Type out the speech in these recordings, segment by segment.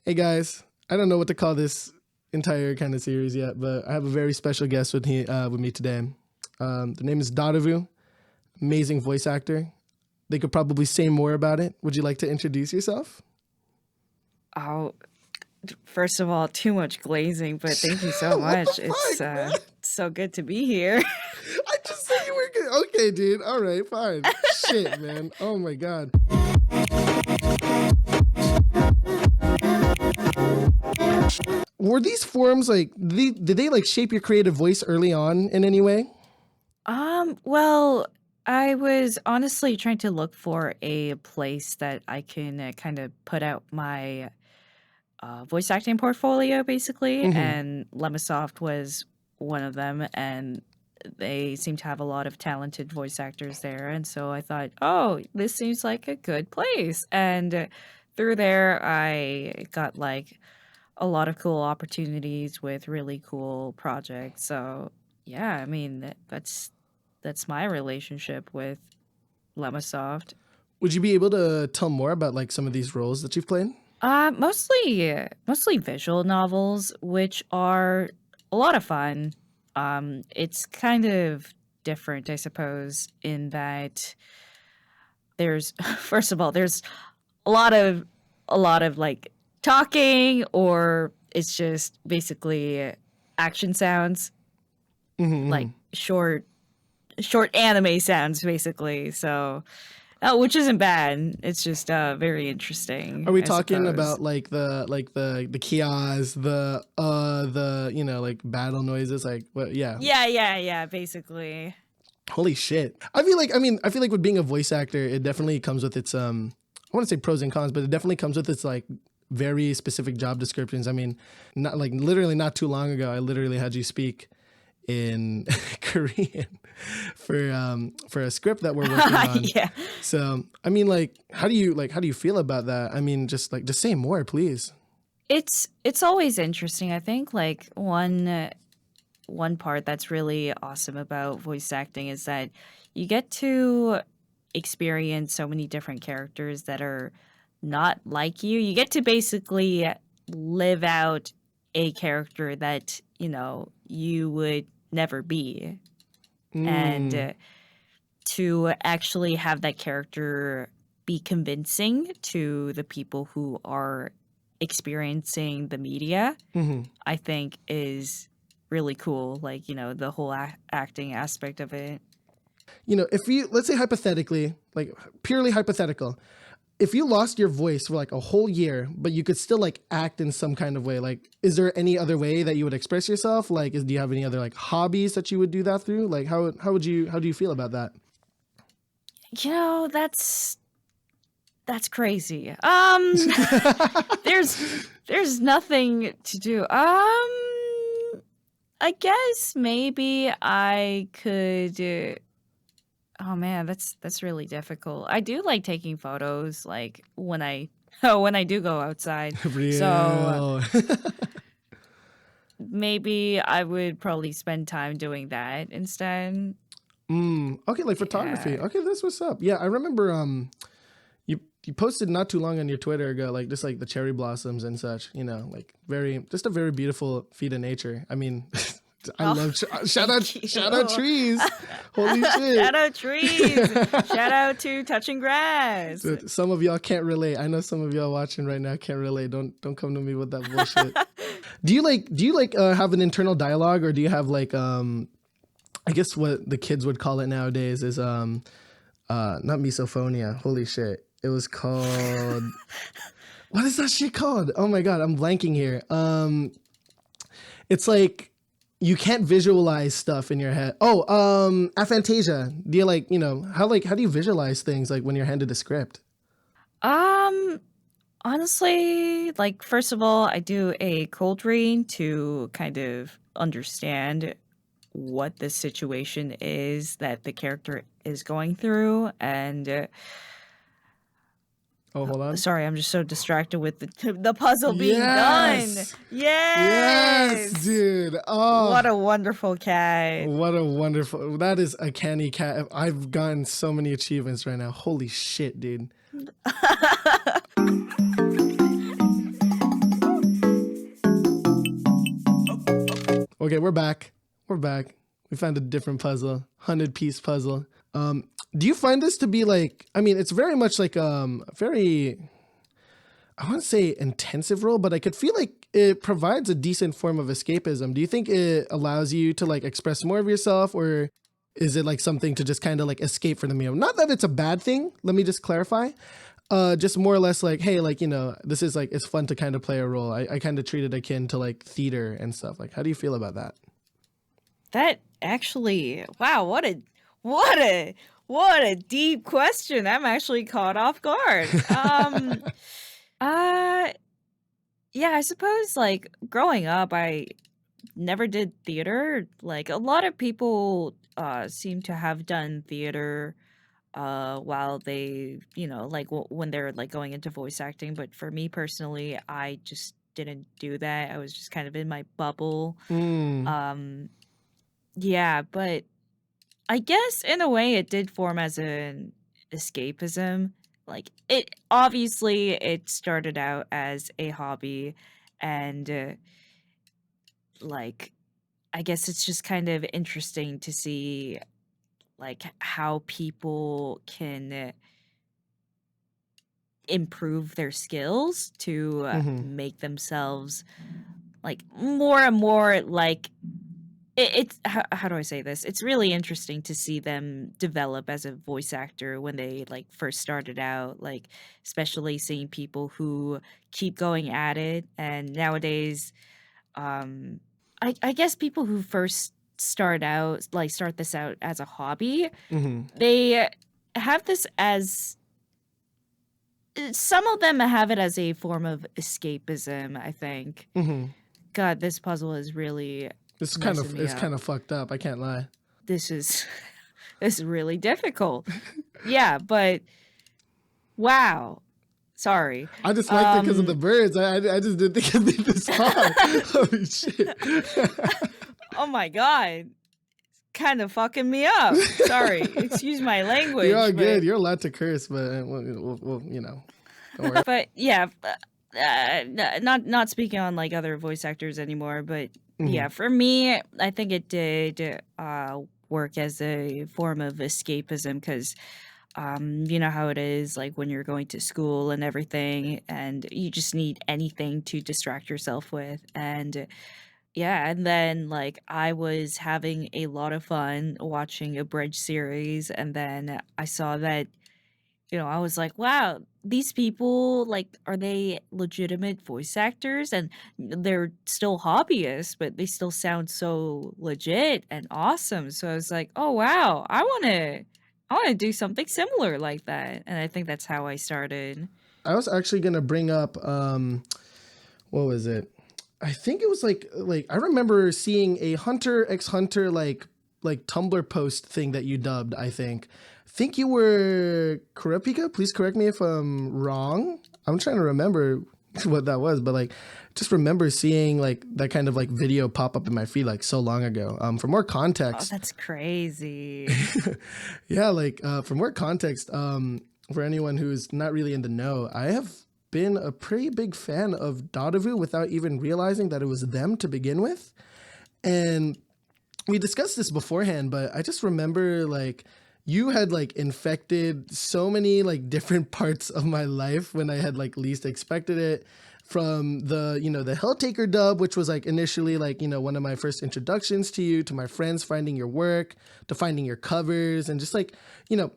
Hey guys, I don't know what to call this entire kind of series yet, but I have a very special guest with me today. The name is Dottovu, amazing voice actor. They could probably say more about it. Would you like to introduce yourself? Oh, first of all, too much glazing, but thank you so What much. the fuck, man? It's so good to be here. I just said you were good. Okay, dude. All right, fine. Shit, man. Oh my god. Were these forums like did they like shape your creative voice early on in any way? Well, I was honestly trying to look for a place that I can kind of put out my voice acting portfolio, basically, Mm-hmm. and Lemisoft was one of them, and they seem to have a lot of talented voice actors there, and so I thought, oh, this seems like a good place, and through there, I got like a lot of cool opportunities with really cool projects. So yeah, I mean that's my relationship with Lemisoft. Would you be able to tell more about like some of these roles that you've played? Mostly visual novels, which are a lot of fun. It's kind of different, I suppose, in that there's first of all, there's a lot of like talking, or it's just basically action sounds, like Mm-hmm. short anime sounds, basically. So, which isn't bad. It's just very Are interesting, we I talking suppose. about like the kiosks, the like battle noises, like what? Yeah. Yeah, basically. Holy shit. I feel like with being a voice actor, it definitely comes with its I want to say pros and cons, but it definitely comes with its like very specific job descriptions. I mean, not like literally not too long ago, I literally had you speak in Korean for a script that we're working on. Yeah. So, I mean, how do you feel about that? I mean, just say more, please. It's always interesting. I think like one part that's really awesome about voice acting is that you get to experience so many different characters that are not like you. You get to basically live out a character that, you would never be. And Mm. to actually have that character be convincing to the people who are experiencing the media, Hmm. I think is really cool. Like, the whole acting aspect of it. If you let's say hypothetically, like purely hypothetical, if you lost your voice for like a whole year, but you could still like act in some kind of way, like is there any other way that you would express yourself? Like, do you have any other like hobbies that you would do that through? Like, how do you feel about that? That's crazy. There's nothing to do. I guess maybe I could. Oh man, that's really difficult. I do like taking photos, like when I when I do go outside. So Real. maybe I would probably spend time doing that instead. Okay, like photography. Yeah. Okay, that's what's up. Yeah, I remember you posted not too long on your Twitter ago, like just like the cherry blossoms and such, like just a very beautiful feat of nature. I mean, I Oh, love thank you. shout out trees. Holy shit. Shout out trees. Shout out to touching grass. Dude, some of y'all can't relate. I know some of y'all watching right now can't relate. Don't come to me with that bullshit. Do you have an internal dialogue, or do you have like I guess what the kids would call it nowadays is not misophonia. Holy shit. It was called what is that shit called? Oh my god, I'm blanking here. It's like you can't visualize stuff in your head. Oh, aphantasia. Do you how do you visualize things like when you're handed a script? Um, Honestly, like first of all, I do a cold read to kind of understand what the situation is that the character is going through, and Oh, hold on. sorry, I'm just so distracted with the puzzle being done. Yes. Yes, Yes. dude. What Oh, a wonderful cat. what a wonderful. That is a canny cat. I've gotten so many achievements right now. Holy shit, dude. Okay, we're back. We're back. We found a different puzzle, 100-piece puzzle. Do you find this to be like, I mean, it's very much like very, I want to say intensive role, but I could feel like it provides a decent form of escapism. Do you think it allows you to like express more of yourself, or is it like something to just kind of like escape from the meal? Not that it's a bad thing. Let me just clarify. Just more or less like, hey, like, you know, this is like, it's fun to kind of play a role. I kind of treat it akin to like theater and stuff. Like, how do you feel about that? That actually, wow, what a what a deep question. I'm actually caught off guard. Uh yeah, I suppose like growing up I never did theater. Like a lot of people seem to have done theater while they, like when they're like going into voice acting, but for me personally, I just didn't do that. I was just kind of in my bubble. Mm, Um yeah, but I guess in a way it did form as an escapism. Like it obviously it started out as a hobby and like I guess it's just kind of interesting to see like how people can improve their skills to mm-hmm. make themselves like more and more like it's how do I say this? It's really interesting to see them develop as a voice actor when they like first started out, like especially seeing people who keep going at it. And nowadays, um, I guess people who first start this out as a hobby, Mm-hmm. they have this as some of them have it as a form of escapism, I think. Mm-hmm. God, this puzzle is really messing me It's up. kind of fucked up. I can't lie. This is this is really difficult. Yeah, but wow. Sorry. I just liked it because of the Um birds. I just didn't think it'd be this hard. Holy shit. oh my god. Kind of fucking me up. Sorry. Excuse my You're all language, good. but You're allowed to curse, but you know, don't worry. but yeah, not speaking on like other voice actors anymore, but Mm-hmm. yeah, for me, I think it did work as a form of escapism because you know how it is like when you're going to school and everything and you just need anything to distract yourself with and yeah, and then like I was having a lot of fun watching a bridge series and then I saw that I was like, wow, these people like are they legitimate voice actors and they're still hobbyists but they still sound so legit and awesome. So I was like, oh wow, I want to do something similar like that. And I think that's how I started. I was actually gonna bring up what was it? I think it was like I remember seeing a Hunter x Hunter like Tumblr post thing that you dubbed, I think. Think you were Kurapika? Please correct me if I'm wrong. I'm trying to remember what that was, but like just remember seeing like that kind of like video pop up in my feed like so long ago. For more Oh, context, that's crazy. yeah, like for more context, for anyone who's not really in the know, I have been a pretty big fan of Dottovu without even realizing that it was them to begin with. And we discussed this beforehand, but I just remember like you had like infected so many like different parts of my life when I had like least expected it. From the, you know, the Helltaker dub, which was like initially like, you know, one of my first introductions to you, to my friends finding your work, to finding your covers, and just like, you know,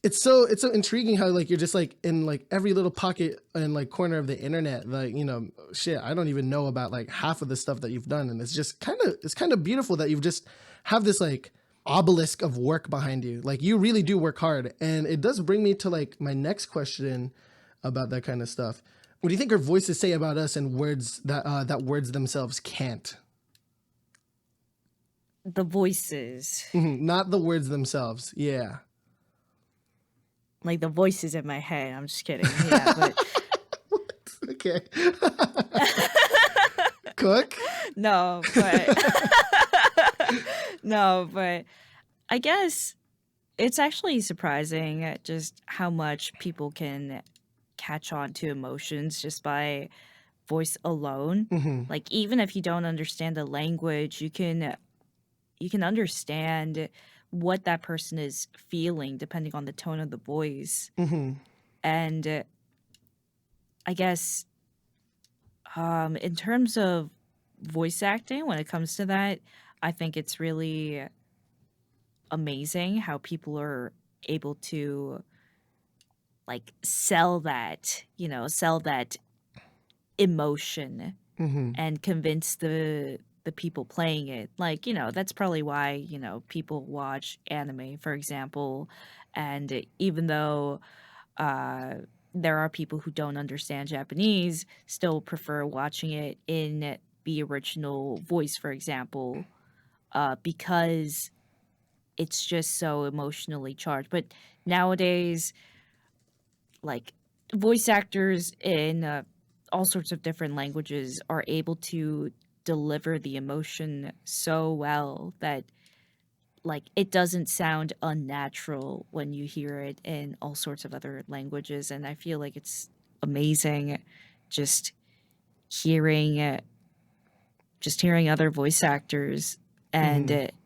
it's so intriguing how like you're just like in like every little pocket and like corner of the internet. Like, you know, shit, I don't even know about like half of the stuff that you've done. And it's just it's kind of beautiful that you've just have this like obelisk of work behind you. Like you really do work hard. And it does bring me to like my next question about that kind of stuff. What do you think our voices say about us in words that words themselves can't? The voices. Not the words themselves. Yeah. Like the voices in my head. I'm just kidding. Yeah, but Okay. Cook. no, but no, but I guess it's actually surprising at just how much people can catch on to emotions just by voice alone. Mm-hmm. Like even if you don't understand the language, you can understand what that person is feeling depending on the tone of the voice. Mm-hmm. And I guess in terms of voice acting, when it comes to that, I think it's really amazing how people are able to like sell that, sell that emotion Mm-hmm. and convince the people playing it. Like, that's probably why, people watch anime, for example. And even though uh there are people who don't understand Japanese, still prefer watching it in the original voice, for example, because it's just so emotionally charged. But nowadays, like voice actors in all sorts of different languages are able to deliver the emotion so well that like it doesn't sound unnatural when you hear it in all sorts of other languages. And I feel like it's amazing just hearing other voice actors and Mm-hmm.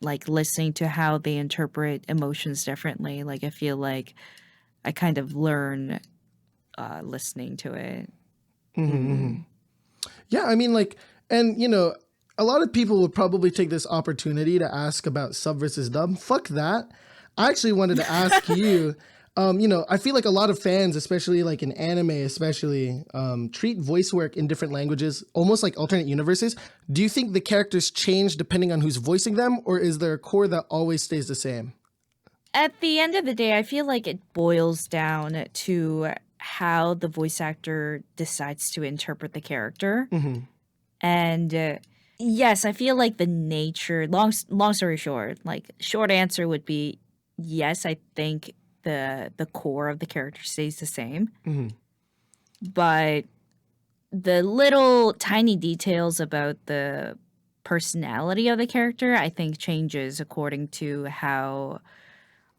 like listening to how they interpret emotions differently. Like I feel like I kind of learn listening to it. Mm-hmm. Mm-hmm. Mm. Yeah, I mean, like, and a lot of people would probably take this opportunity to ask about sub versus dub. Fuck that. I actually wanted to ask you. I feel like a lot of fans, especially like in anime, especially, treat voice work in different languages almost like alternate universes. Do you think the characters change depending on who's voicing them, or is there a core that always stays the same? At the end of the day, I feel like it boils down to how the voice actor decides to interpret the character. Mm-hmm. And yes, I feel like the nature, long story short, like short answer would be yes, I think the core of the character stays the same. Mm-hmm. But the little tiny details about the personality of the character, I think changes according to how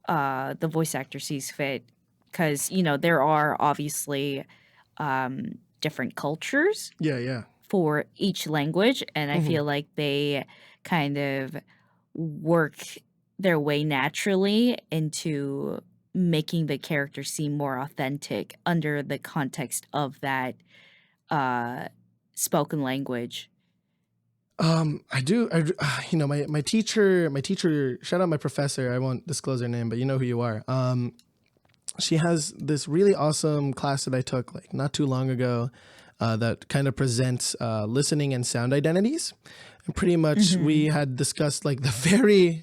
the voice actor sees fit. Because, there are obviously different cultures Yeah, yeah. for each language, and I Mm-hmm. feel like they kind of work their way naturally into making the character seem more authentic under the context of that uh, spoken language. I do. My teacher. Shout out my professor. I won't disclose her name, but you know who you are. She has this really awesome class that I took like not too long ago, that kind of presents listening and sound identities. And pretty much we Hmm. had discussed like the very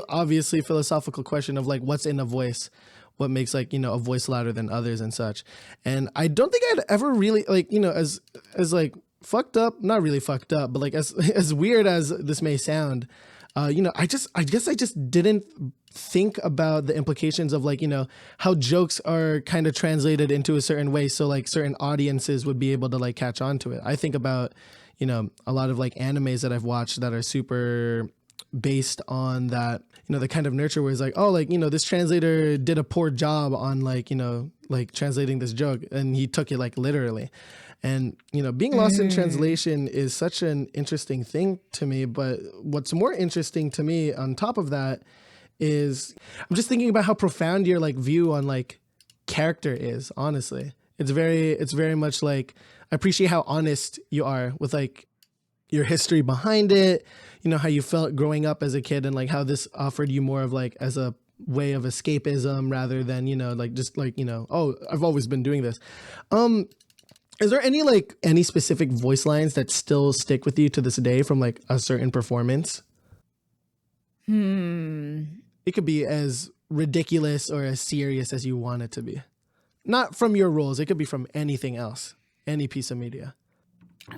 obviously philosophical question of like what's in a voice, what makes like a voice louder than others and such. And I don't think I'd ever really like as like fucked up, not really fucked up, but like as as weird as this may sound, I guess I just didn't think about the implications of like how jokes are kind of translated into a certain way, so like certain audiences would be able to like catch on to it. I think about a lot of like animes that I've watched that are super based on that, the kind of nurture where it's like, oh, like this translator did a poor job on like like translating this joke, and he took it like literally. And being lost in Mm. translation is such an interesting thing to me. But what's more interesting to me on top of that is I'm just thinking about how profound your like view on like character is. Honestly, it's very much like I appreciate how honest you are with like your history behind it. How you felt growing up as a kid, and like how this offered you more of like as a way of escapism rather than like just like oh, I've always been doing this. Um, is there any specific voice lines that still stick with you to this day from like a certain performance? Hmm. It could be as ridiculous or as serious as you want it to be. Not from your roles. It could be from anything else, any piece of media.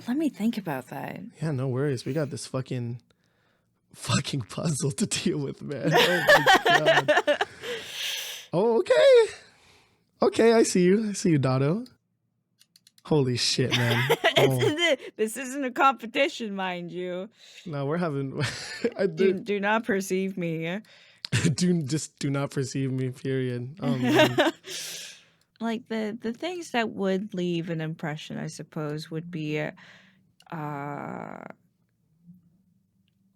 Let me think about that. Yeah, no worries. We got this fucking puzzle to deal with, man. Oh my god. Oh, okay. Okay, I see you. I see you, Dotto. Holy shit, man. Oh This isn't a competition, mind you. no, we're having. I do, Do not perceive me. do not perceive me. Period. Oh man. like the things that would leave an impression, I suppose, would be a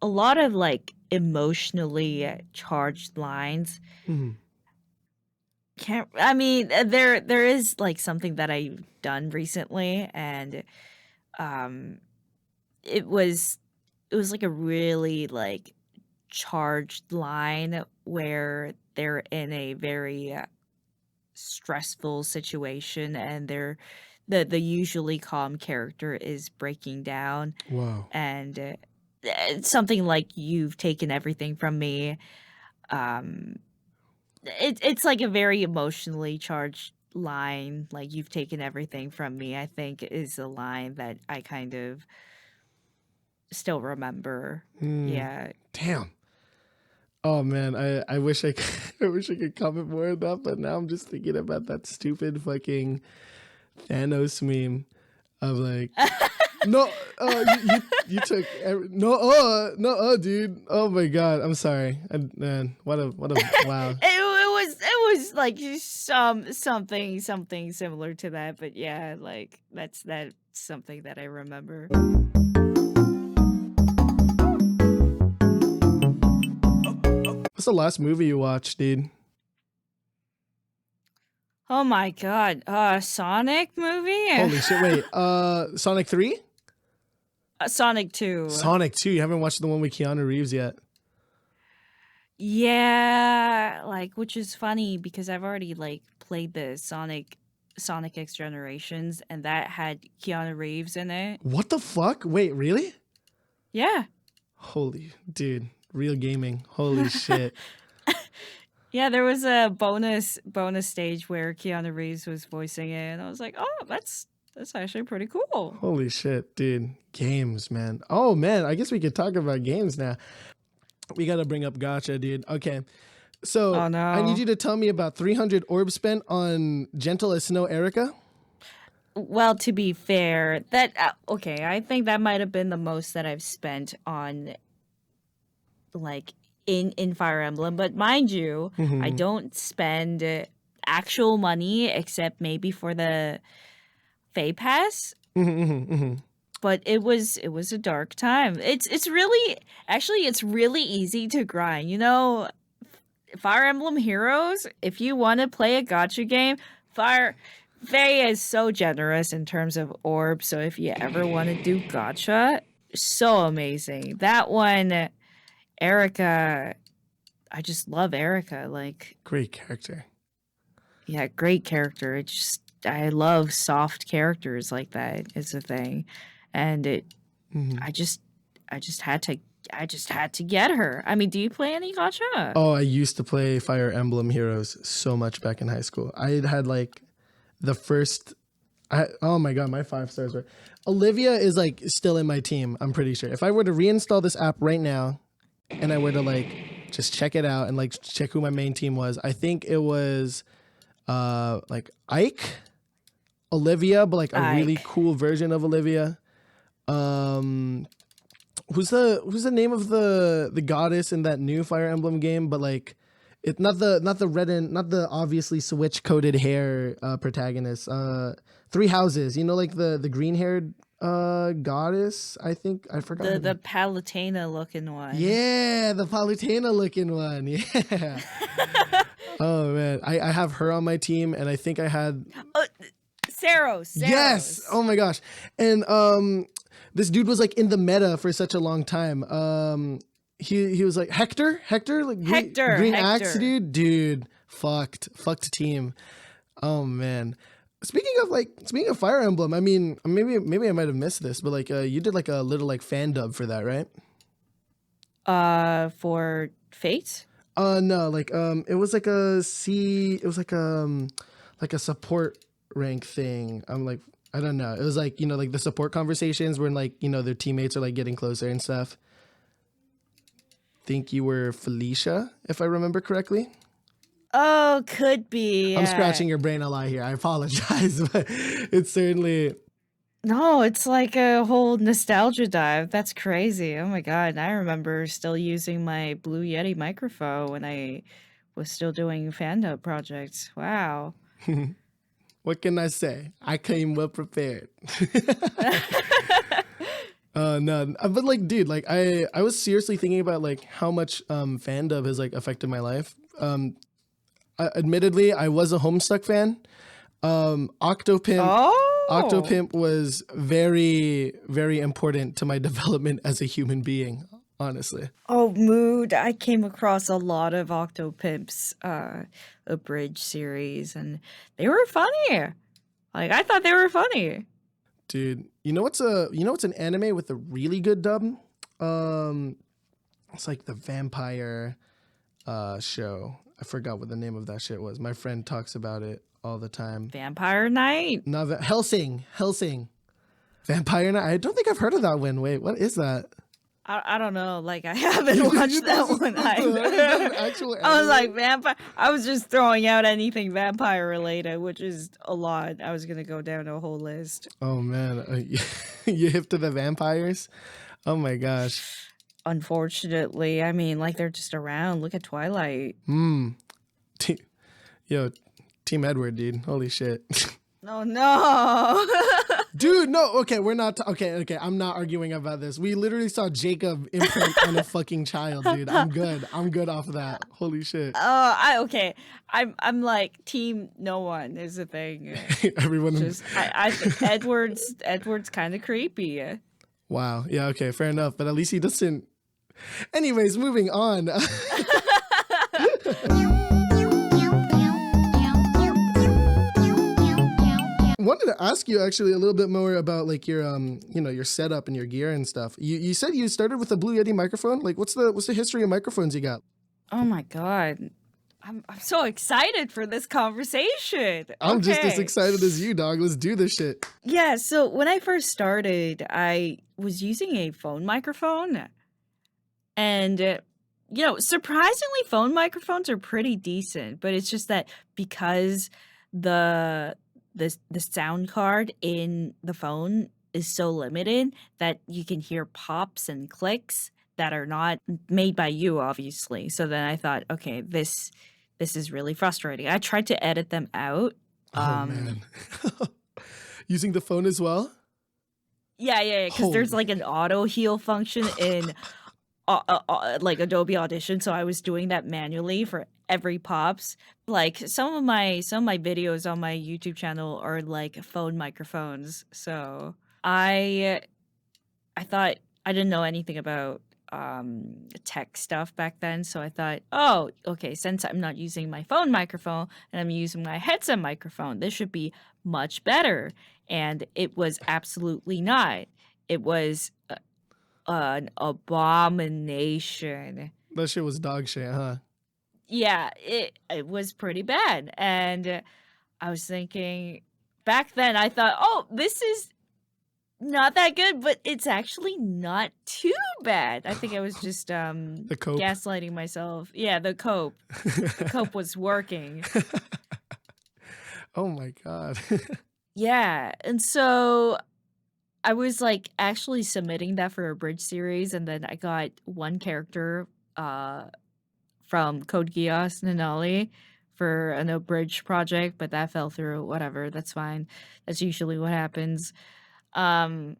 lot of like emotionally charged lines. Mhm. Can't I mean, there is like something that I've done recently, and um it was it was like a really like charged line where they're in a very stressful situation, and the usually calm character is breaking down, Wow. and it's something like you've taken everything from me. um it's like a very emotionally charged line, like you've taken everything from me, I think is a line that I kind of still remember. Mm, Yeah. damn. Oh man, I wish I could, I wish I could comment more on that, but now I'm just thinking about that stupid fucking Thanos meme of like, no, you took no, dude. Oh my god, I'm sorry. Man, what a wow. It was like something similar to that, but yeah, like that's something that I remember. What's the last movie you watched, dude? Oh my god, Sonic movie? Holy shit! Wait, Sonic 3? Sonic 2. Sonic 2. You haven't watched the one with Keanu Reeves yet. Yeah, like, which is funny because I've already like played the Sonic X Generations, and that had Keanu Reeves in it. What the fuck? Wait, really? Yeah. Holy dude, real gaming. Holy shit. Yeah, there was a bonus stage where Keanu Reeves was voicing it, and I was like, "Oh, that's actually pretty cool." Holy shit, dude. Games, man. Oh man, I guess we could talk about games now. We gotta bring up gacha, dude. Okay. So Oh I need no. you to tell me about 300 orbs spent on Gentle as Snow Erica. Well, to be fair, that okay, I think that might have been the most that I've spent on like in Fire Emblem, but mind you, I Mm-hmm. don't spend actual money except maybe for the Fay Pass, Mm-hmm, mm-hmm. but it was a dark time. It's really actually it's really easy to grind. You know, Fire Emblem Heroes, if you want to play a gacha game, Faye is so generous in terms of orbs. So if you ever want to do gacha, so amazing. That one, Erica, I just love Erica. Like, Great character. yeah, great character. I love soft characters like that is the thing. And Mm-hmm. I just I just had to I just had to get her. I mean, do you play any gacha? Oh, I used to play Fire Emblem Heroes so much back in high school. I had like the first. Oh my god, my 5 stars were. Olivia is like still in my team. I'm pretty sure. If I were to reinstall this app right now, and I were to like just check it out and like check who my main team was, I think it was like Ike, Olivia, but like a really Like, cool version of Olivia. Um, who's the name of the goddess in that new Fire Emblem game? But like, it's not the red and not the obviously switch coded hair protagonist. Three Houses. You know, like the green haired goddess. I think I forgot her the name. Palutena looking one. Yeah, the Palutena looking one. Yeah. Oh man, I have her on my team, and I think I had Oh, Saros, yes. Saros. Oh my gosh, and this dude was like in the meta for such a long time. He was like Hector, like Hector, green axe Hector. dude, fucked team. Oh man. Speaking of Fire Emblem, I mean maybe I might have missed this, but like you did like a little like fan dub for that, right? For Fate? No, like it was like a C, it was like a support rank thing. I'm like I don't know. It was like, like the support conversations when like, their teammates are like getting closer and stuff. Think you were Felicia, if I remember correctly. Oh, could be. I'm scratching your brain a lot here. I apologize, but it's certainly No, it's like a whole nostalgia dive. That's crazy. Oh my god. I remember still using my Blue Yeti microphone when I was still doing fandom projects. Wow. What can I say? I came well prepared. No, but like, dude, like I was seriously thinking about like how much fandub has like affected my life. Admittedly, I was a Homestuck fan. Octopimp Oh. Octopimp was very, very important to my development as a human being, honestly. Oh, Mood. I came across a lot of Octopimp's abridged series, and they were funny. Like, I thought they were funny. Dude, you know what's an anime with a really good dub? It's like the vampire show. I forgot what the name of that shit was. My friend talks about it all the time. Vampire Knight. Not Hellsing. Vampire Night. I don't think I've heard of that one. Wait, what is that? I don't know. Like, I haven't watched that one either. Actual I was anime? like, vampire. I was just throwing out anything vampire related, which is a lot. I was going to go down a whole list. Oh man, you hip to the vampires? Oh my gosh. Unfortunately, I mean, like, they're just around. Look at Twilight. Yo, Team Edward, dude. Holy shit. Oh, no. Dude, no. Okay, we're not. Okay. I'm not arguing about this. We literally saw Jacob imprint on a fucking child, dude. I'm good. I'm good off of that. Holy shit. Okay. I'm like team no one is the thing. Everyone. Just I think Edward's kind of creepy. Wow. Yeah. Okay. Fair enough. But at least he doesn't. Anyways, moving on. Wanted to ask you actually a little bit more about like your your setup and your gear and stuff. You said you started with a Blue Yeti microphone. Like what's the history of microphones you got? Oh my god. I'm so excited for this conversation. I'm just as Okay. excited as you, dog. Let's do this shit. Yeah, so when I first started, I was using a phone microphone. And surprisingly phone microphones are pretty decent, but it's just that because the sound card in the phone is so limited that you can hear pops and clicks that are not made by you, obviously. So then I thought, okay, this is really frustrating. I tried to edit them out. Oh man. Using the phone as well? Yeah, because there's Holy. like an auto heal function in like Adobe Audition, so I was doing that manually for every pops. Like some of my videos on my YouTube channel are like phone microphones. So I thought I didn't know anything about tech stuff back then, so I thought, oh, okay, since I'm not using my phone microphone and I'm using my headset microphone, this should be much better. And it was absolutely not. It was an abomination. That shit was dog shit, huh? Yeah, it was pretty bad. And I was thinking back then I thought, "Oh, this is not that good, but it's actually not too bad." I think I was just The cope. gaslighting myself. Yeah, the cope. The cope was working. Oh my god. Yeah, and so I was like actually submitting that for a bridge series, and then I got one character from Code Geass Nanali for an abridged project, but that fell through. Whatever, that's fine. That's usually what happens. Um,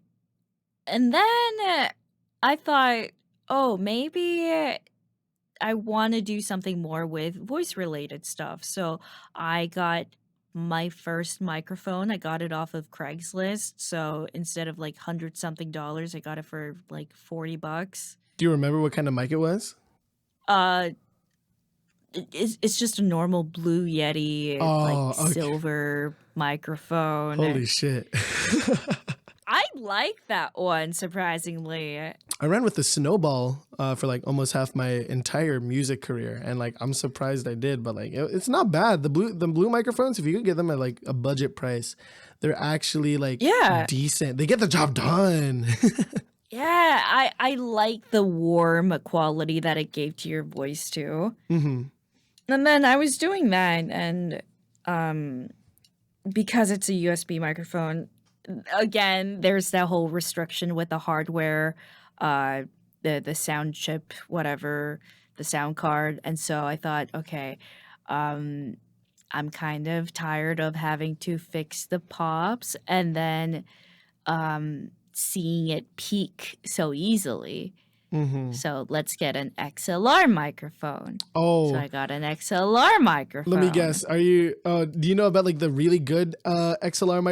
and then I thought, oh, maybe I want to do something more with voice related stuff. So I got my first microphone. I got it off of Craigslist. So instead of like 100 something dollars, I got it for like $40. Do you remember what kind of mic it was? Uh it's just a normal Blue Yeti, like Oh, okay. silver microphone. Holy shit. I like that one, surprisingly. I ran with the Snowball for like almost half my entire music career, and like I'm surprised I did, but like it's not bad. The blue microphones, if you could get them at like a budget price, they're actually like Yeah. decent. They get the job done. Yeah, I like the warm quality that it gave to your voice too. hmm And then I was doing that, and because it's a USB microphone, again, there's that whole restriction with the hardware, the sound chip, whatever, the sound card. And so I thought, okay, um, I'm kind of tired of having to fix the pops and then seeing it peak so easily. Mm-hmm. So let's get an XLR microphone. So Oh, I got an XLR let me microphone. guess. Are you? Do you know about like the really good XLR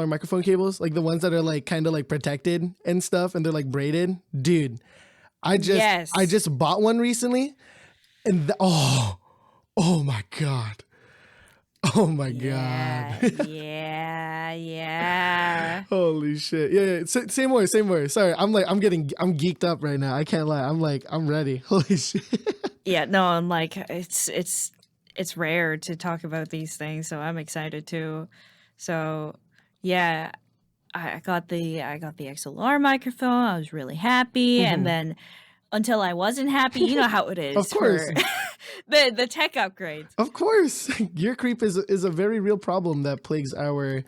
microphone cables, like the ones that are like kind of like protected and stuff, and they're like braided, dude? I Yes. just bought one recently, and oh my god, oh my god. Yeah, yeah, yeah. Holy shit. Yeah, yeah. Same way, same way. Sorry. I'm geeked up right now. I can't lie. I'm ready. Holy shit. Yeah, no, I'm like it's rare to talk about these things, so I'm excited too. So, yeah, I got the XLR microphone. I was really happy, and Hmm. then until I wasn't happy, you know how it Of is course. for the tech upgrades. Of course. Gear creep is a very real problem that plagues our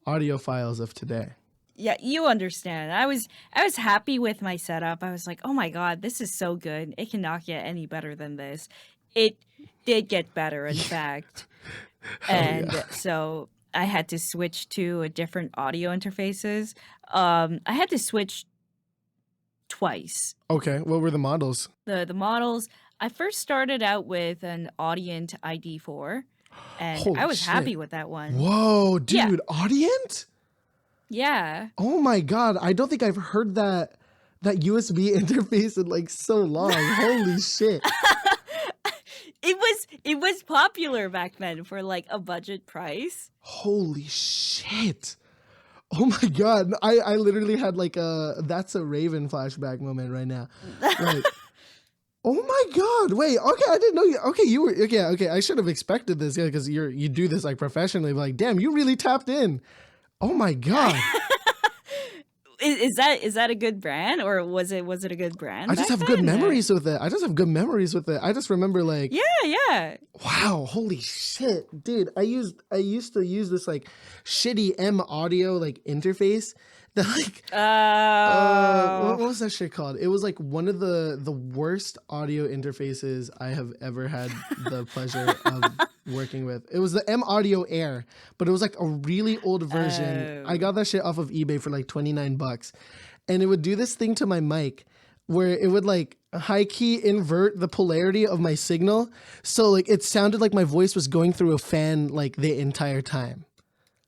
audiophiles of today. Yeah, you understand. I was happy with my setup. I was like, "Oh my god, this is so good. It cannot get any better than this." It did get better, in fact. Hell yeah. And so I had to switch to a different audio interfaces. I had to switch twice. Okay. What were the models? The models, I first started out with an Audient ID4, and I Holy was happy shit. with that one. Whoa, Yeah, dude. Audient? yeah. Oh my god. I don't think I've heard that USB interface in like so long. Holy shit. It was popular back then for like a budget price. Holy shit. Oh my god. I literally had like a that's a Raven flashback moment right now. Like, oh my god. Wait, okay, I didn't know you okay, you were okay, okay. I should have expected this, yeah, because you do this like professionally, but like, damn, you really tapped in. Oh my god. Is that a good brand, or was it a good I brand just back have good then? memories with it. I just have good memories with it. I just remember like, Yeah, yeah. wow, holy shit, dude. I used to use this like shitty M audio like interface that like what Oh. was that shit called? It was like one of the worst audio interfaces I have ever had the pleasure of working with. It was the M Audio Air, but it was like a really old version. I Oh. got that shit off of eBay for like $29. And it would do this thing to my mic where it would like high key invert the polarity of my signal. So like it sounded like my voice was going through a fan like the entire time.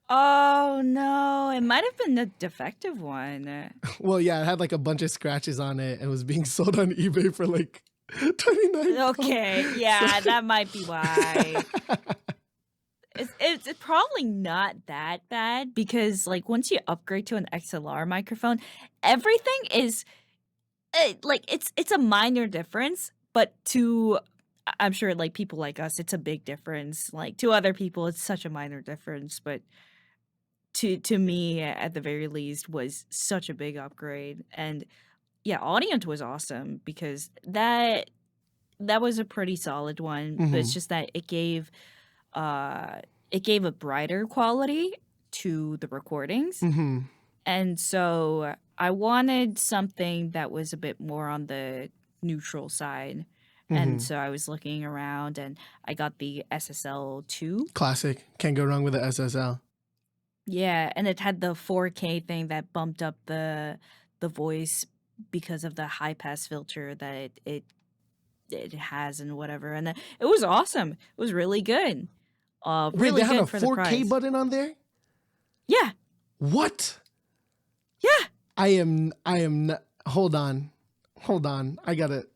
Oh, no, it might have been the defective one. Well, yeah, it had like a bunch of scratches on it and was being sold on eBay for like 29 bucks. Okay, yeah, that might be why. It's probably not that bad because, like, once you upgrade to an XLR microphone, everything is, like, it's a minor difference, but to I'm sure, like, people like us, it's a big difference. Like, to other people, it's such a minor difference, but to me, at the very least, was such a big upgrade. And yeah, Audient was awesome because that was a pretty solid one, but it's Hmm. just that it gave a brighter quality to the recordings. Hmm. And so I wanted something that was a bit more on the neutral side. And Hmm. so I was looking around and I got the SSL2. Classic. Can't go wrong with the SSL. Yeah, and it had the 4K thing that bumped up the voice because of the high pass filter that it has and whatever. And it was awesome. It was really good. Wait, they Really had a good for the 4K price. button on there? Yeah, What? yeah, I am not, hold on. Hold on. I gotta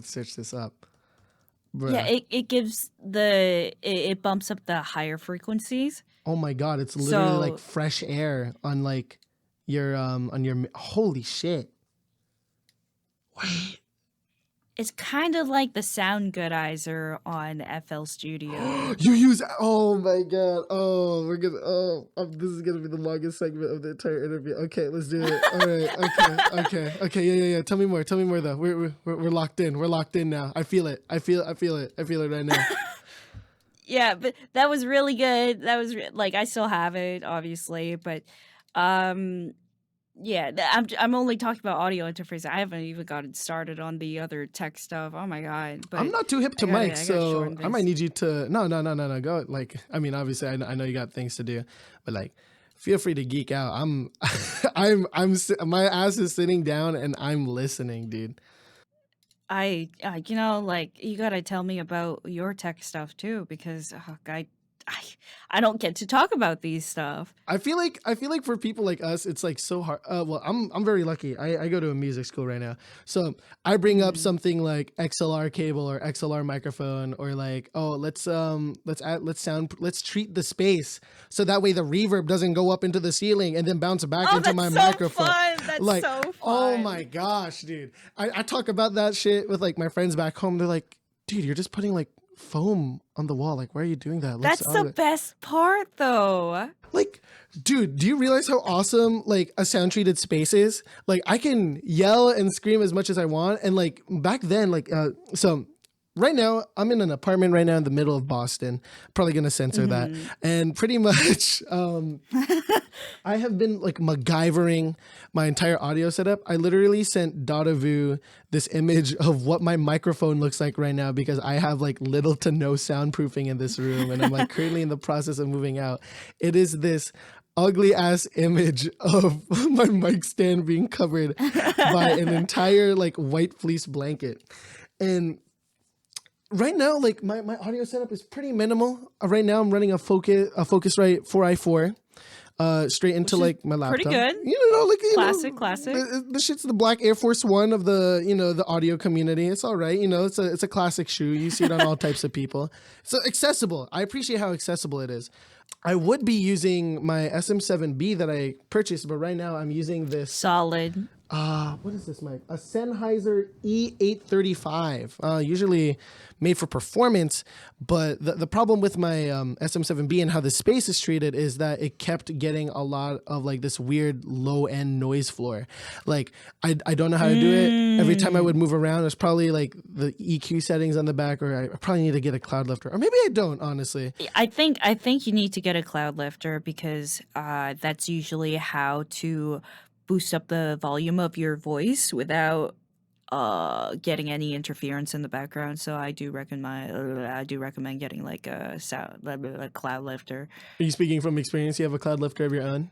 search this up. yeah. Bruh. It gives it bumps up the higher frequencies. Oh my god, it's literally like So fresh air on like your holy shit. Wait. it's kind of like the sound goodizer on FL Studio. You use oh my god. Oh, this is gonna be the longest segment of the entire interview. Okay, let's do it. All right. Okay. Yeah. Tell me more though. We're locked in. We're locked in now. I feel it. I feel it right now. Yeah, but that was really good. That was like I still have it, obviously, but um Yeah, I'm only talking about audio interface. I haven't even gotten started on the other tech stuff. Oh my god! I'm But not too hip to mics, I gotta so shorten I might this. need you to no go. Like, I mean, obviously, I know you got things to do, but like, feel free to geek out. I'm my ass is sitting down and I'm listening, dude. You know, like you gotta tell me about your tech stuff too, because I, I don't get to talk about these stuff. I feel like for people like us, it's like so hard. Well, I'm very lucky. I go to a music school right now, so I bring up Mm. something like XLR cable or XLR microphone, or like, oh, let's treat the space so that way the reverb doesn't go up into the ceiling and then bounce back Oh, into that's my so microphone. fun! That's Like, so oh my fun. gosh, dude. I talk about that shit with like my friends back home. They're like, dude, you're just putting like foam on the wall. Like, why are you doing that? It looks That's the ugly. best part, though. Like, dude, do you realize how awesome like a sound treated space is? Like, I can yell and scream as much as I want. And like back then, like, so right now I'm in an apartment right now in the middle of Boston. Probably gonna censor that. Mhm. And pretty much, I have been like MacGyvering my entire audio setup. I literally sent Dottovu this image of what my microphone looks like right now because I have like little to no soundproofing in this room, and I'm like currently in the process of moving out. It is this ugly ass image of my mic stand being covered by an entire like white fleece blanket. And right now, like my audio setup is pretty minimal. Right now I'm running a Focusrite 4i4 straight into Which is like my pretty laptop. good. Classic. The shit's the black Air Force One of the the audio community. It's all right, it's a classic shoe. You see it on all types of people. It's accessible. I appreciate how accessible it is. I would be using my SM7B that I purchased, but right now I'm using this Solid. what is this mic? A Sennheiser E835. Usually made for performance, but the problem with my SM7B and how the space is treated is that it kept getting a lot of like this weird low end noise floor. Like I don't know how to do it. Every time I would Mm. move around, there's probably like the EQ settings on the back, or I probably need to get a cloud lifter, or maybe I don't. Honestly, I think you need to get a cloud lifter because that's usually how to boost up the volume of your voice without getting any interference in the background. So I do recommend getting like a cloud lifter. are you speaking from experience? You have a cloud lifter of your own?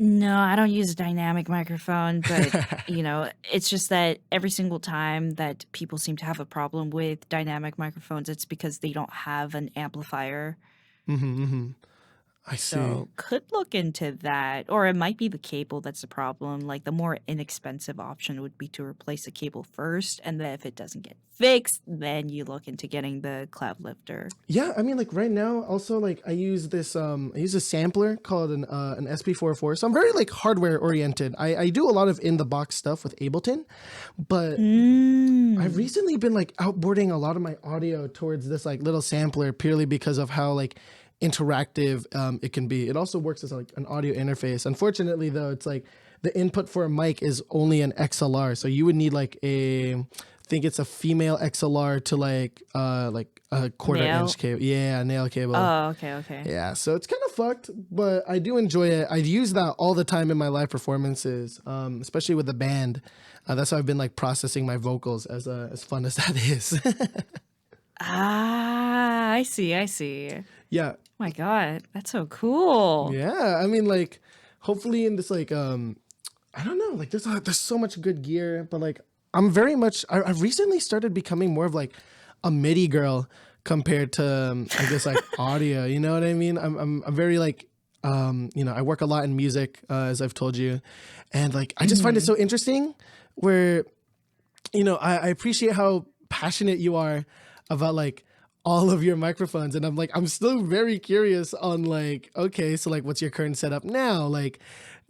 No, I don't use a dynamic microphone, but you know, it's just that every single time that people seem to have a problem with dynamic microphones, it's because they don't have an amplifier. I see. So could look into that, or it might be the cable that's the problem. Like the more inexpensive option would be to replace the cable first, and then if it doesn't get fixed, then you look into getting the cloud lifter. Yeah, I mean, like right now, also like I use a sampler called an SP44. So I'm very like hardware oriented. I do a lot of in the box stuff with Ableton, but I've Mm. recently been like outboarding a lot of my audio towards this like little sampler purely because of how like interactive it can be. It also works as like an audio interface. Unfortunately, though, it's like the input for a mic is only an XLR, so you would need like I think it's a female XLR to like a quarter Nail. inch cable. Yeah, nail cable. Oh, okay. Yeah, so it's kind of fucked, but I do enjoy it. I use that all the time in my live performances, especially with the band. That's how I've been like processing my vocals, as fun as that is. Ah, I see. Yeah, My God, that's so cool. yeah. I mean, like, hopefully in this like I don't know, like there's so much good gear, but like I'm very much I've recently started becoming more of like a MIDI girl compared to I guess like audio. You know what I mean? I'm very like I work a lot in music, as I've told you, and like I just find it Mhm. so interesting where I appreciate how passionate you are about like all of your microphones, and I'm still very curious on like, okay, so like what's your current setup now, like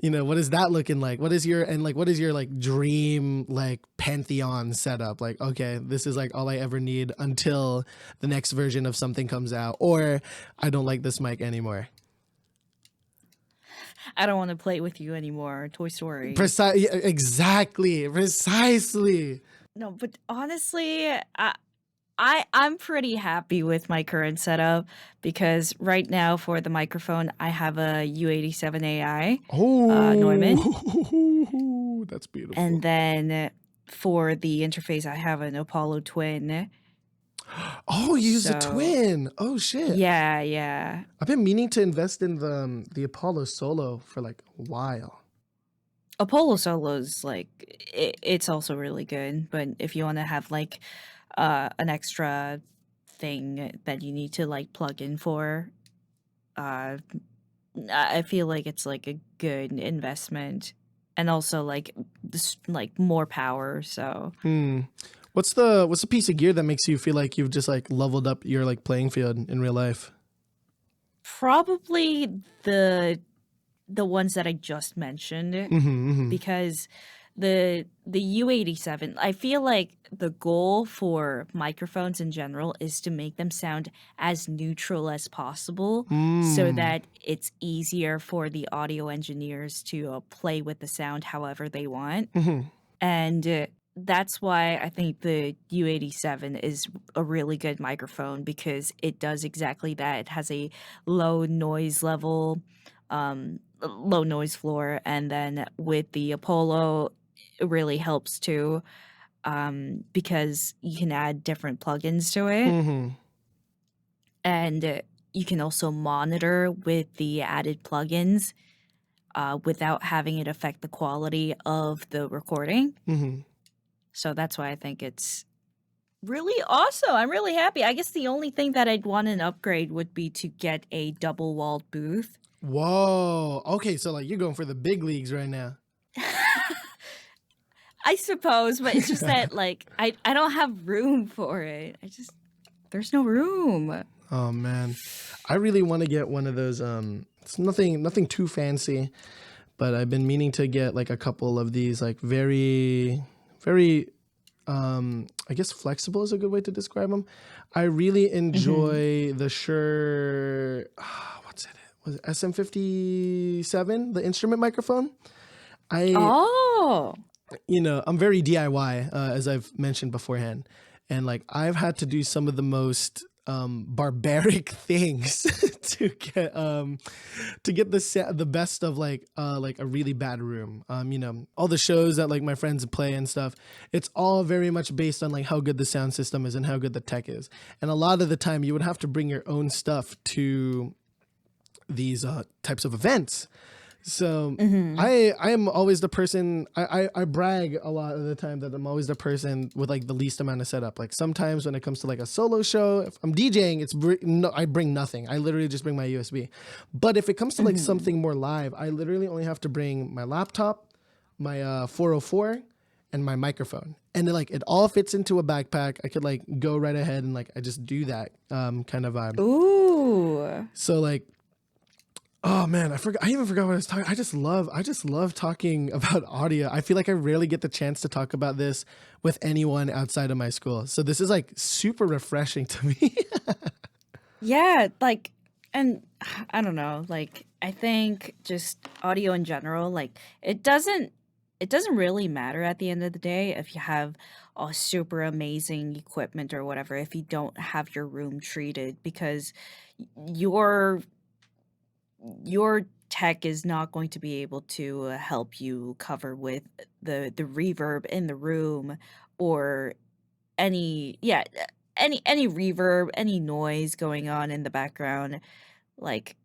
what is that looking like, what is your like dream like pantheon setup, like, okay, this is like all I ever need until the next version of something comes out, or I don't like this mic anymore. I don't want to play with you anymore. Toy Story. Exactly, precisely. No, but honestly, I'm pretty happy with my current setup because right now for the microphone, I have a U87 AI Neumann, Oh, that's and beautiful. then for the interface, I have an Apollo Twin. Oh, you use a So twin. Oh shit. yeah, yeah. I've been meaning to invest in the Apollo Solo for like a while. Apollo Solo's like it's also really good, but if you want to have like an extra thing that you need to like plug in for, uh I feel like it's like a good investment and also like this like more power, so Hmm. What's the piece of gear that makes you feel like you've just like leveled up your like playing field in real life? probably the ones that I just mentioned Mm-hmm, mm-hmm. because the U87, I feel like the goal for microphones in general is to make them sound as neutral as possible so Mm. that it's easier for the audio engineers to play with the sound however they want. Mm-hmm. And that's why I think the U87 is a really good microphone because it does exactly that. It has a low noise level, low noise floor, and then with the Apollo, it really helps too because you can add different plugins to it, Mm-hmm. and you can also monitor with the added plugins without having it affect the quality of the recording. Mm-hmm. So that's why I think it's really awesome. I'm really happy. I guess the only thing that I'd want an upgrade would be to get a double walled booth. Whoa. Okay, so like you're going for the big leagues right now. I suppose, but it's just that like I don't have room for it. There's no room. Oh man, I really want to get one of those. It's nothing too fancy, but I've been meaning to get like a couple of these like very I guess flexible is a good way to describe them. I really Mhm. enjoy the Shure what's it? Was it SM57, the instrument microphone? I Oh. I'm very DIY, as I've mentioned beforehand, and like I've had to do some of the most barbaric things to get the best of like a really bad room. All the shows that like my friends play and stuff. It's all very much based on like how good the sound system is and how good the tech is. And a lot of the time, you would have to bring your own stuff to these types of events. So Mhm. I am always the person. I brag a lot of the time that I'm always the person with like the least amount of setup. Like sometimes when it comes to like a solo show, if I'm DJing, no, I bring nothing. I literally just bring my USB. But if it comes to like Mhm. something more live, I literally only have to bring my laptop, my 404, and my microphone. And it all fits into a backpack. I could like go right ahead and like I just do that kind of vibe. Ooh. So like, oh man, I forgot. I even forgot what I was talking. I just love talking about audio. I feel like I rarely get the chance to talk about this with anyone outside of my school. So this is like super refreshing to me. Yeah, like, and I don't know, like, I think just audio in general, like, it doesn't really matter at the end of the day if you have a super amazing equipment or whatever, if you don't have your room treated, because your your tech is not going to be able to help you cover with the reverb in the room or any yeah any reverb, any noise going on in the background. Like,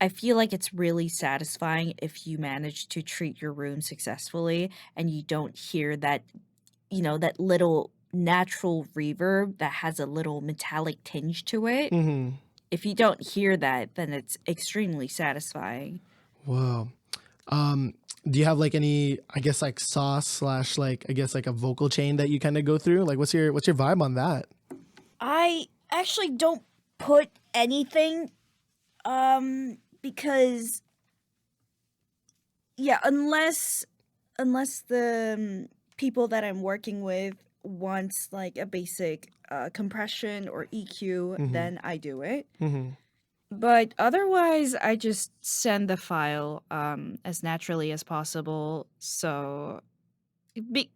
I feel like it's really satisfying if you manage to treat your room successfully and you don't hear that, that little natural reverb that has a little metallic tinge to it. hmm If you don't hear that, then it's extremely satisfying. Whoa. Um, do you have like any, I guess like sauce slash like I guess like a vocal chain that you kind of go through? Like what's your vibe on that? I actually don't put anything because yeah, unless the people that I'm working with wants like a basic compression or EQ, Mm-hmm. then I do it. Mm-hmm. But otherwise, I just send the file as naturally as possible. So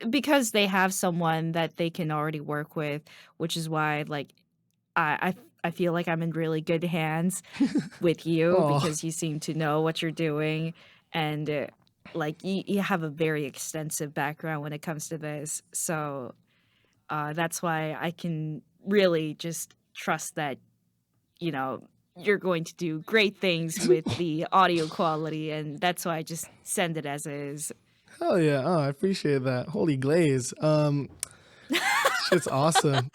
because they have someone that they can already work with, which is why, like, I feel like I'm in really good hands with you Oh, because you seem to know what you're doing, and, like, you have a very extensive background when it comes to this, so, that's why I can really just trust that, you know, you're going to do great things with the audio quality, and that's why I just send it as is. hell yeah. Oh, I appreciate that. Holy glaze. Shit's awesome.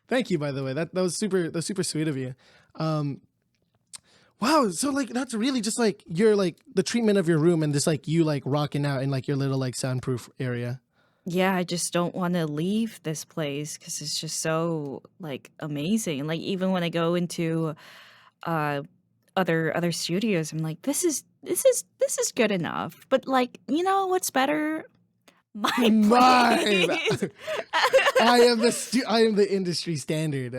Thank you, by the way. That's super sweet of you. Um, wow. So like that's really just like your like the treatment of your room and just like you like rocking out in like your little like soundproof area. Yeah, I just don't wanna leave this place because it's just so, like, amazing, like, even when I go into, uh, other studios, I'm like, "This is good enough," but, like, you know what's better? My Mine. place. I am the industry standard.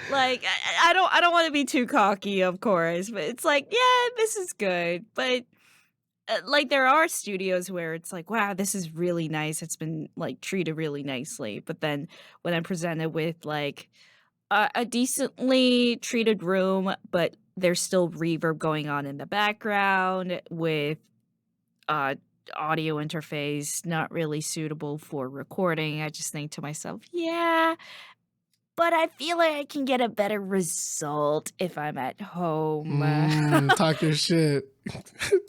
Like, I don't wanna be too cocky, of course, but it's like, "Yeah, this is good," but, like, there are studios where it's like, "Wow, this is really nice, it's been, like, treated really nicely," but then when I'm presented with, like, a decently treated room, but there's still reverb going on in the background with, uh, audio interface not really suitable for recording, I just think to myself, "Yeah, but I feel like I can get a better result if I'm at home." Talk your shit.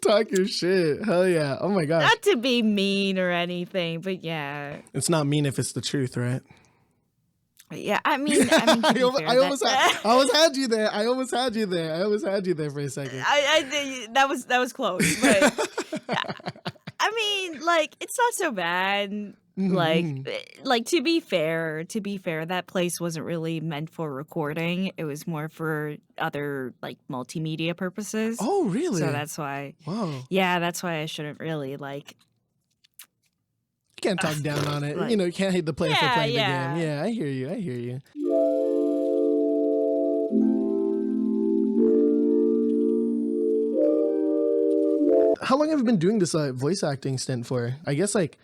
Talk your shit. Hell yeah. Oh my gosh. Not to be mean or anything, but yeah. It's not mean if it's the truth, right? Yeah, I mean, to be fair, I almost had you there. I almost had you there. I almost had you there for a second. that was close, but yeah, I mean, like, it's not so bad. Like, Mhm. to be fair, that place wasn't really meant for recording. It was more for other, like, multimedia purposes. Oh, So really? that's why Wow. yeah, that's why I shouldn't really, like, You can't talk down on it. You like know, you can't hate the player for yeah, playing the game. yeah. Yeah, I hear you. I hear you. How long have you been doing this voice acting stint for? I guess like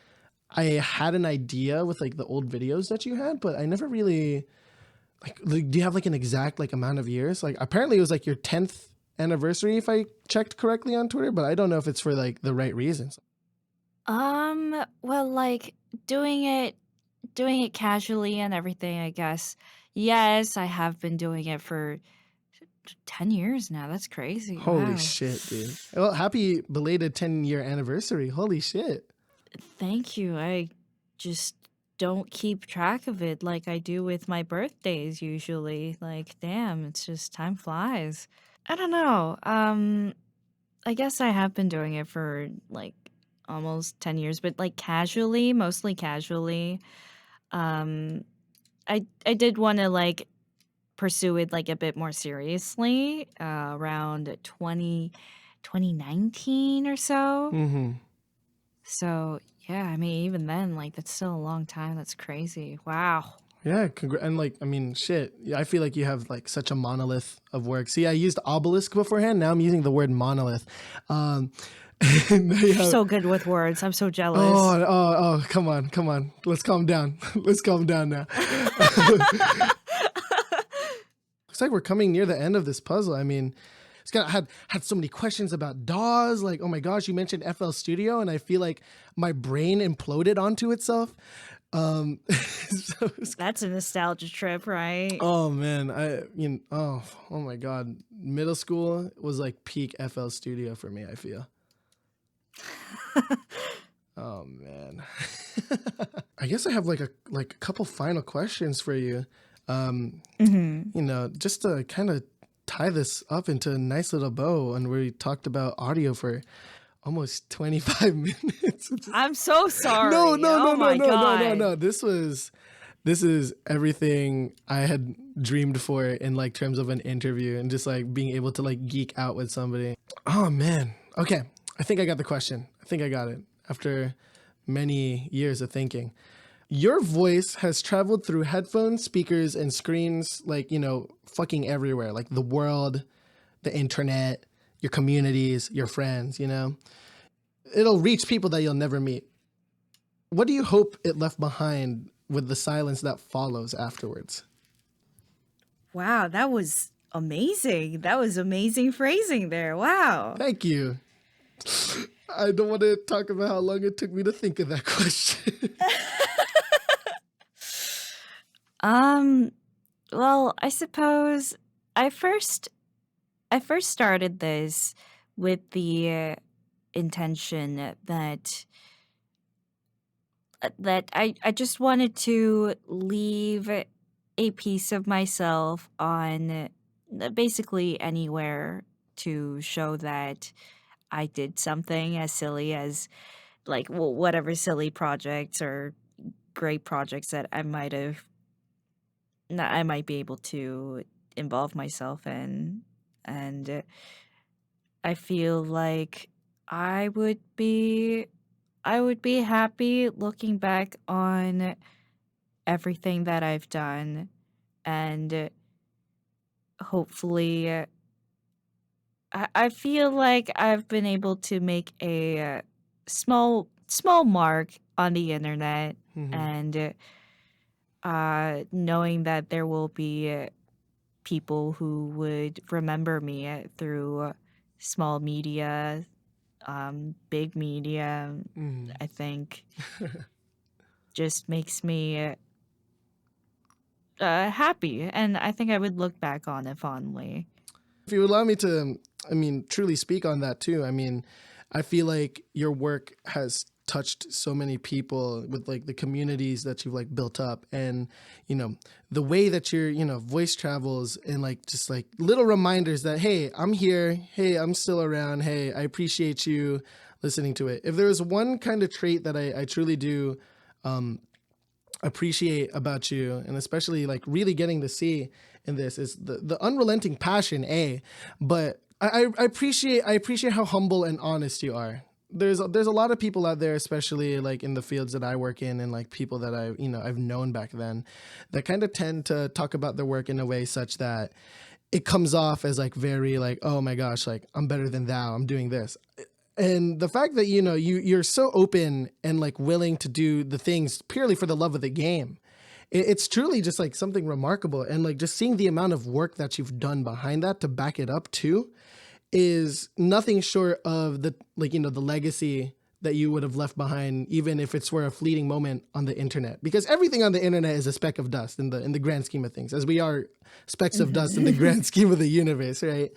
I had an idea with like the old videos that you had, but I never really like do you have like an exact like amount of years? Like apparently it was like your 10th anniversary if I checked correctly on Twitter, but I don't know if it's for like the right reasons. Well, like, doing it casually and everything, I guess. Yes, I have been doing it for 10 years now, that's crazy, Holy wow. shit, dude. Well, happy belated 10-year anniversary. Holy shit. Thank you, I just don't keep track of it like I do with my birthdays usually, like, damn, it's just time flies. I don't know, I guess I have been doing it for, like, almost 10 years, but, like, casually, mostly casually. Um, I did wanna, like, pursue it, like, a bit more seriously, around 2019 or so. Mm-hmm. So, yeah, I mean, even then, like, that's still a long time, that's crazy. Wow. Yeah, and like I mean, shit. Yeah, I feel like you have like such a monolith of work. See, I used obelisk beforehand. Now I'm using the word monolith. Um, and You're they, so good with words, I'm so jealous. oh, come on, come on. Let's calm down. Let's calm down now. Looks like we're coming near the end of this puzzle. I mean, it's got had so many questions about DAWs. Like, oh my gosh, you mentioned FL Studio, and I feel like my brain imploded onto itself. So That's a nostalgia trip, right? oh man, oh my god, middle school was like peak FL Studio for me. I feel. Oh man. I guess I have like a couple final questions for you. Mhm. You know, just to kind of tie this up into a nice little bow, and we talked about audio for almost 25 minutes. I'm so No, sorry, no, no, oh no, my no, no, no, god. no. This is everything I had dreamed for in like terms of an interview and just like being able to like geek out with somebody. Oh man. Okay. I think I got the question. I think I got it after many years of thinking. Your voice has traveled through headphones, speakers, and screens like, you know, fucking everywhere, like the world, the internet, your communities, your friends, you know. It'll reach people that you'll never meet. what do you hope it left behind with the silence that follows afterwards? Wow, that was amazing. That was amazing phrasing there. Wow. Thank you. I don't want to talk about how long it took me to think of that question. Um, well, I suppose I first I first started this with the intention that I just wanted to leave a piece of myself on basically anywhere to show that I did something as silly as like whatever silly projects or great projects that I might be able to involve myself in. And I feel like I would be I would be happy looking back on everything that I've done and hopefully I feel like I've been able to make a small mark on the internet Mhm. and knowing that there will be people who would remember me through small media, big media, Mhm. I think just makes me happy, and I think I would look back on it fondly. If you allow me to, I mean, truly speak on that too. I mean, I feel like your work has touched so many people with like the communities that you've like built up, and you know the way that your voice travels, and like just like little reminders that hey, I'm here, hey, I'm still around, hey, I appreciate you listening to it. If there was one kind of trait that I truly do appreciate about you, and especially like really getting to see in this, is the unrelenting passion, but I appreciate how humble and honest you are. There's a lot of people out there, especially like in the fields that I work in, and like people that I've known back then, that kind of tend to talk about their work in a way such that it comes off as like very like, oh my gosh, like I'm better than thou, I'm doing this. And the fact that you're so open and like willing to do the things purely for the love of the game, it's truly just like something remarkable. And like just seeing the amount of work that you've done behind that to back it up too is nothing short of the like the legacy that you would have left behind, even if it's for a fleeting moment on the internet, because everything on the internet is a speck of dust in the grand scheme of things, as we are specks of dust in the Mhm. grand scheme of the universe, right?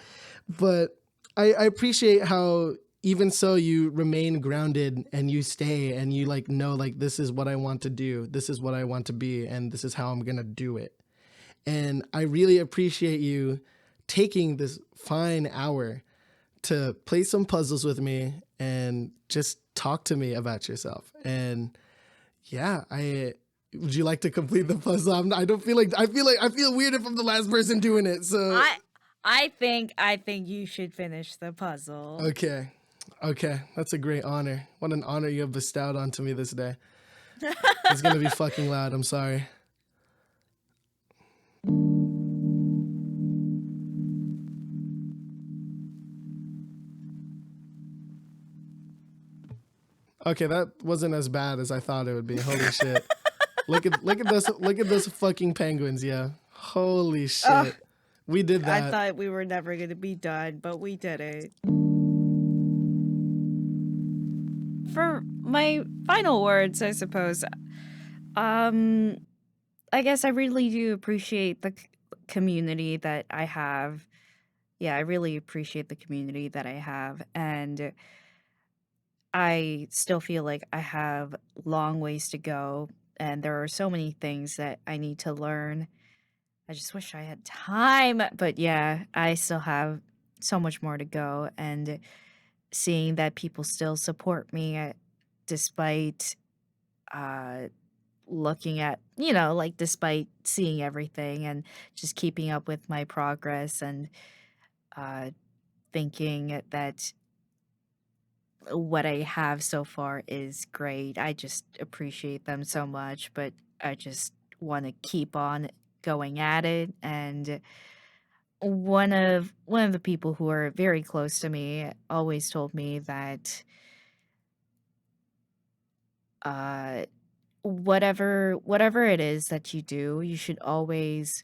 But I appreciate how even so you remain grounded, and you stay, and you like know like this is what I want to do, this is what I want to be, and this is how I'm gonna do it. And I really appreciate you taking this fine hour to play some puzzles with me and just talk to me about yourself. And yeah, I would you like to complete the puzzle? I don't feel like I feel weird if I'm the last person doing it. So I I think you should finish the puzzle. okay, okay, that's a great honor. What an honor you have bestowed onto me this day. It's gonna be fucking loud. I'm sorry. Okay, that wasn't as bad as I thought it would be. Holy shit! Look at those fucking penguins. Yeah. Holy Ugh, shit. We did I that. thought we were never gonna be done, but we did it. For my final words, I suppose, um, I guess I really do appreciate the community that I have. Yeah, I really appreciate the community that I have, and I still feel like I have long ways to go, and there are so many things that I need to learn. I just wish I had time, but yeah, I still have so much more to go, and seeing that people still support me despite uh looking at, like despite seeing everything and just keeping up with my progress and uh thinking that what I have so far is great. I just appreciate them so much, but I just want to keep on going at it. And one of the people who are very close to me always told me that uh, whatever it is that you do, you should always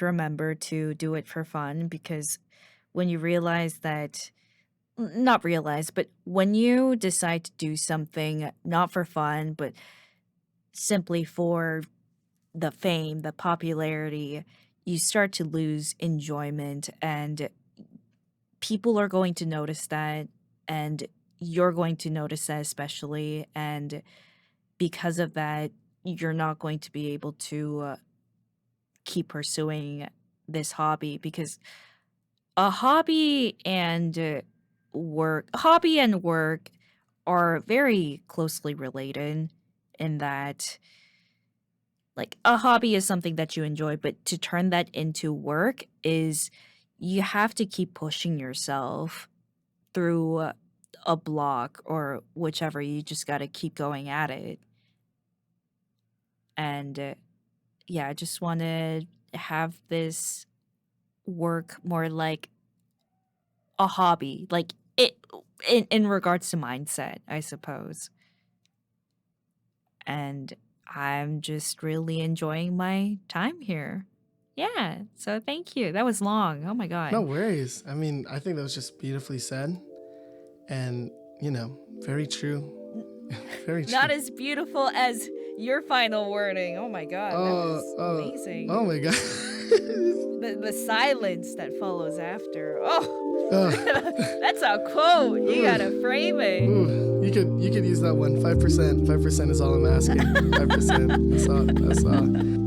remember to do it for fun because when you realize that not realize, but when you decide to do something not for fun, but simply for the fame, the popularity, you start to lose enjoyment and people are going to notice that and you're going to notice that especially and because of that you're not going to be able to keep pursuing this hobby because a hobby and work are very closely related in that like a hobby is something that you enjoy, but to turn that into work is you have to keep pushing yourself through a block or whichever. You just got to keep going at it. And yeah, I just want to have this work more like a hobby, like it in regards to mindset, I suppose. And I'm just really enjoying my time here. Yeah, so thank you. That was long. Oh my No god. worries. I mean, I think that was just beautifully said, and very true. Very Not true. as beautiful as your final wording. Oh my god, that Oh, was oh, amazing. oh my god. The silence that follows after. Oh, Oh. that's a quote. You gotta frame it. Ooh, you could use that one. 5%. 5% is all I'm asking. 5%. That's all. That's all.